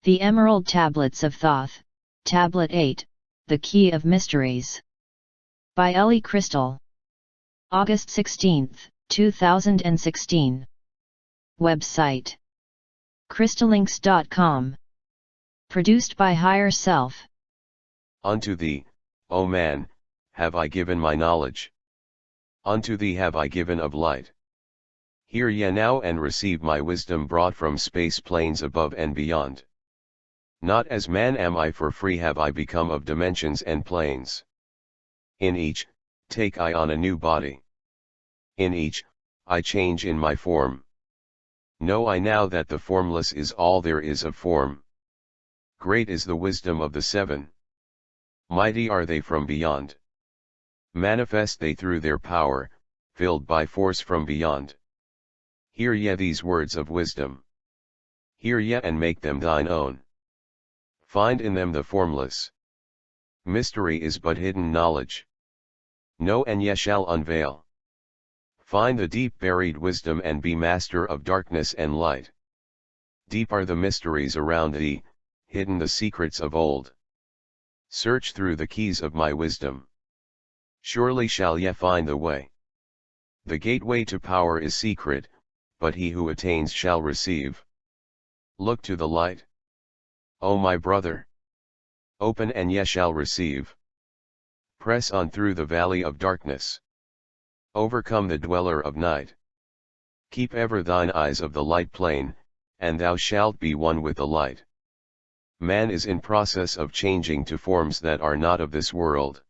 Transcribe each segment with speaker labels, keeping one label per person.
Speaker 1: The Emerald Tablets of Thoth, Tablet 8, The Key of Mysteries. By Ellie Crystal. August 16, 2016. Website: crystallinks.com. Produced by Higher Self.
Speaker 2: Unto thee, O man, have I given my knowledge. Unto thee have I given of light. Hear ye now and receive my wisdom brought from space planes above and beyond. Not as man am I, for free have I become of dimensions and planes. In each, take I on a new body. In each, I change in my form. Know I now that the formless is all there is of form. Great is the wisdom of the seven. Mighty are they from beyond. Manifest they through their power, filled by force from beyond. Hear ye these words of wisdom. Hear ye and make them thine own. Find in them the formless. Mystery is but hidden knowledge. Know and ye shall unveil. Find the deep buried wisdom and be master of darkness and light. Deep are the mysteries around thee, hidden the secrets of old. Search through the keys of my wisdom. Surely shall ye find the way. The gateway to power is secret, but he who attains shall receive. Look to the light. O my brother! Open and ye shall receive. Press on through the valley of darkness. Overcome the dweller of night. Keep ever thine eyes of the light plain, and thou shalt be one with the light. Man is in process of changing to forms that are not of this world.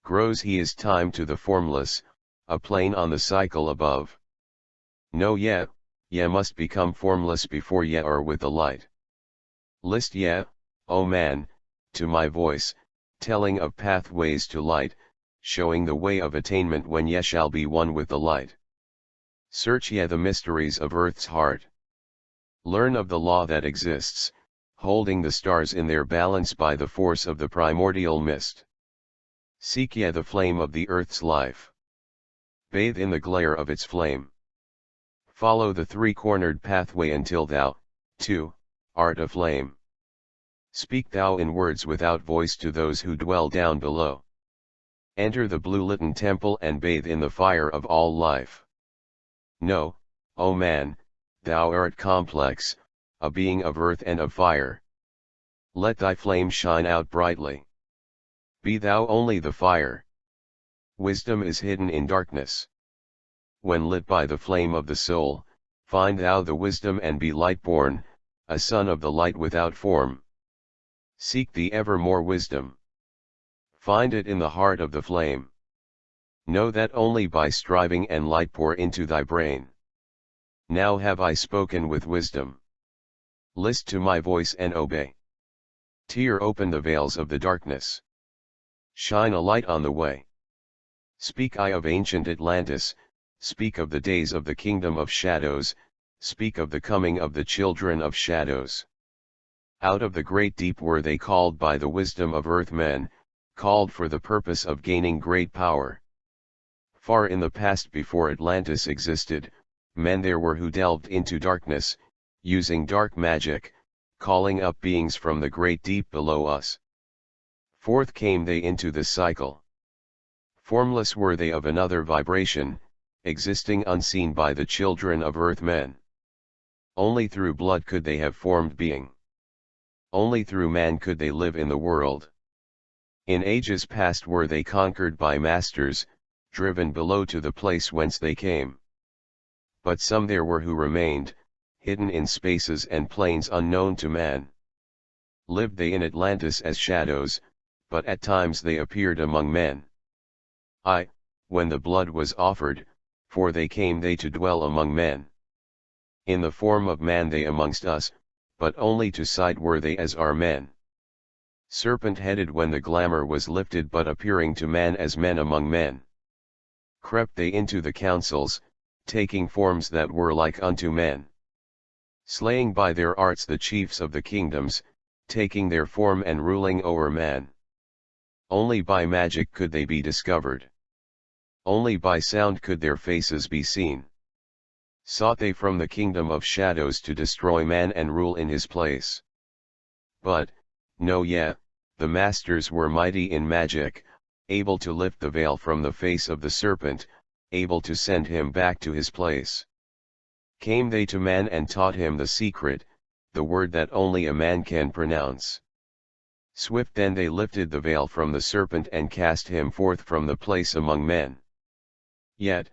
Speaker 2: Grows he is time to the formless, a plane on the cycle above. Know ye, ye must become formless before ye are with the light. List ye, O man, to my voice, telling of pathways to light, showing the way of attainment when ye shall be one with the light. Search ye the mysteries of earth's heart. Learn of the law that exists, holding the stars in their balance by the force of the primordial mist. Seek ye the flame of the earth's life. Bathe in the glare of its flame. Follow the three-cornered pathway until thou, too, art aflame. Speak thou in words without voice to those who dwell down below. Enter the blue-litten temple and bathe in the fire of all life. Know, O man, thou art complex, a being of earth and of fire. Let thy flame shine out brightly. Be thou only the fire. Wisdom is hidden in darkness. When lit by the flame of the soul, find thou the wisdom and be light-born, a son of the light without form. Seek the ever more wisdom. Find it in the heart of the flame. Know that only by striving and light pour into thy brain. Now have I spoken with wisdom. List to my voice and obey. Tear open the veils of the darkness. Shine a light on the way. Speak I of ancient Atlantis, speak of the days of the kingdom of shadows, speak of the coming of the children of shadows. Out of the great deep were they called by the wisdom of earthmen, called for the purpose of gaining great power. Far in the past before Atlantis existed, men there were who delved into darkness, using dark magic, calling up beings from the great deep below us. Forth came they into this cycle. Formless were they of another vibration, existing unseen by the children of earthmen. Only through blood could they have formed being. Only through man could they live in the world. In ages past were they conquered by masters, driven below to the place whence they came. But some there were who remained, hidden in spaces and planes unknown to man. Lived they in Atlantis as shadows, but at times they appeared among men. When the blood was offered, for they came they to dwell among men. In the form of man they amongst us, but only to sight were they as are men. Serpent-headed when the glamour was lifted, but appearing to man as men among men. Crept they into the councils, taking forms that were like unto men. Slaying by their arts the chiefs of the kingdoms, taking their form and ruling o'er man. Only by magic could they be discovered. Only by sound could their faces be seen. Sought they from the kingdom of shadows to destroy man and rule in his place. But, know ye, the masters were mighty in magic, able to lift the veil from the face of the serpent, able to send him back to his place. Came they to man and taught him the secret, the word that only a man can pronounce. Swift then they lifted the veil from the serpent and cast him forth from the place among men. Yet,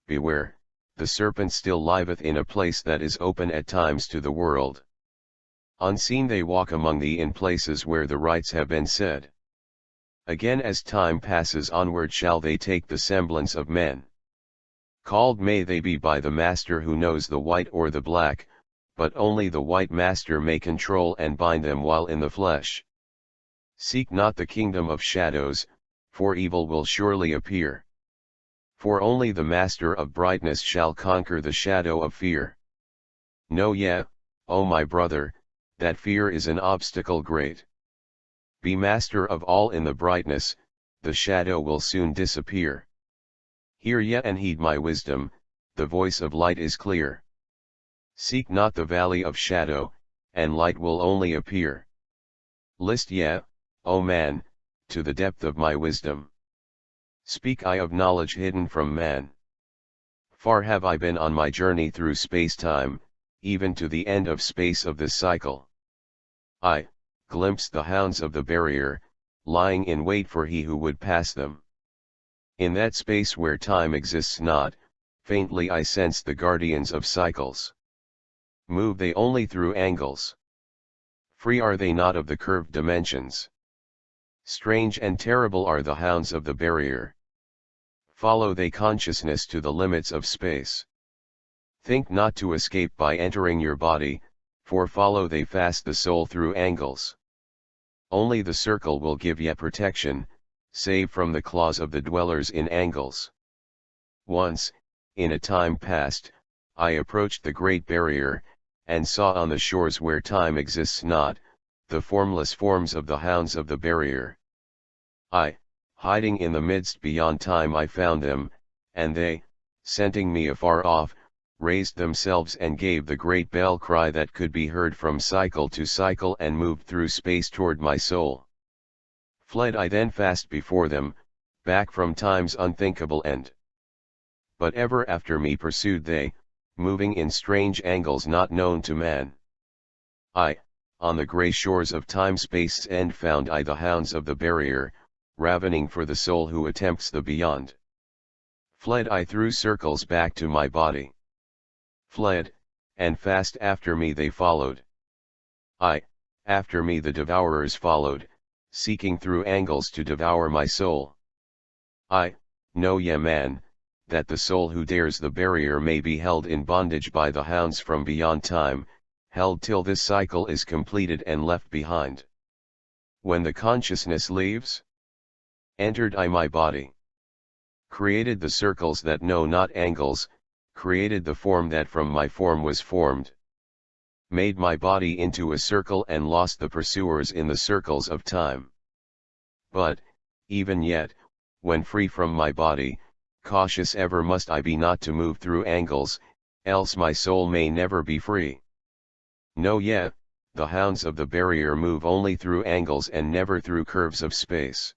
Speaker 2: beware, the serpent still liveth in a place that is open at times to the world. Unseen they walk among thee in places where the rites have been said. Again as time passes onward shall they take the semblance of men. Called may they be by the master who knows the white or the black, but only the white master may control and bind them while in the flesh. Seek not the kingdom of shadows, for evil will surely appear. For only the master of brightness shall conquer the shadow of fear. Know ye, O my brother, that fear is an obstacle great. Be master of all in the brightness, the shadow will soon disappear. Hear ye and heed my wisdom, the voice of light is clear. Seek not the valley of shadow, and light will only appear. List ye, O man, to the depth of my wisdom. Speak I of knowledge hidden from man. Far have I been on my journey through space-time, even to the end of space of this cycle. I glimpsed the hounds of the barrier, lying in wait for he who would pass them. In that space where time exists not, faintly I sense the guardians of cycles. Move they only through angles. Free are they not of the curved dimensions. Strange and terrible are the hounds of the barrier. Follow they consciousness to the limits of space. Think not to escape by entering your body, for follow they fast the soul through angles. Only the circle will give ye protection, save from the claws of the dwellers in angles. Once, in a time past, I approached the great barrier, and saw on the shores where time exists not, the formless forms of the hounds of the barrier. Hiding in the midst beyond time I found them, and they, scenting me afar off, raised themselves and gave the great bell cry that could be heard from cycle to cycle and moved through space toward my soul. Fled I then fast before them, back from time's unthinkable end. But ever after me pursued they, moving in strange angles not known to man. On the grey shores of time-space's end found I the hounds of the barrier, ravening for the soul who attempts the beyond. Fled I through circles back to my body. Fled, and fast after me they followed. After me the devourers followed, seeking through angles to devour my soul. Know ye man, that the soul who dares the barrier may be held in bondage by the hounds from beyond time, held till this cycle is completed and left behind. When the consciousness leaves, entered I my body. Created the circles that know not angles, created the form that from my form was formed. Made my body into a circle and lost the pursuers in the circles of time. But, even yet, when free from my body, cautious ever must I be not to move through angles, else my soul may never be free. Know ye, the hounds of the barrier move only through angles and never through curves of space.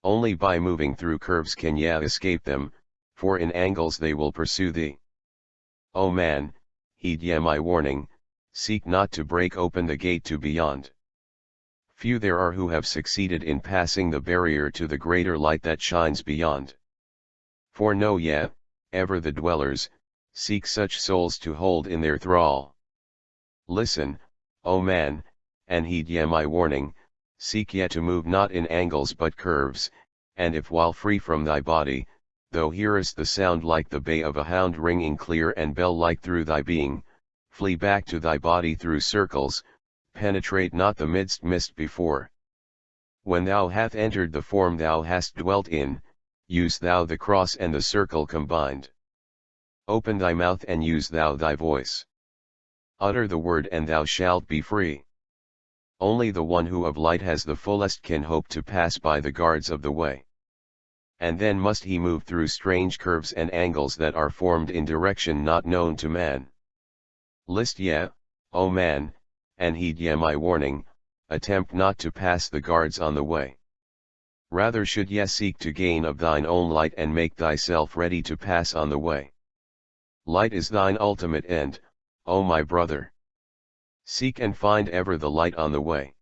Speaker 2: Only by moving through curves can ye escape them, for in angles they will pursue thee. O man, heed ye my warning, seek not to break open the gate to beyond. Few there are who have succeeded in passing the barrier to the greater light that shines beyond. For know ye, ever the dwellers, seek such souls to hold in their thrall. Listen, O man, and heed ye my warning, seek ye to move not in angles but curves, and if while free from thy body, thou hearest the sound like the bay of a hound ringing clear and bell-like through thy being, flee back to thy body through circles, penetrate not the midst mist before. When thou hast entered the form thou hast dwelt in, use thou the cross and the circle combined. Open thy mouth and use thou thy voice. Utter the word and thou shalt be free. Only the one who of light has the fullest can hope to pass by the guards of the way. And then must he move through strange curves and angles that are formed in direction not known to man. List ye, O man, and heed ye my warning, attempt not to pass the guards on the way. Rather should ye seek to gain of thine own light and make thyself ready to pass on the way. Light is thine ultimate end, O my brother. Seek and find ever the light on the way.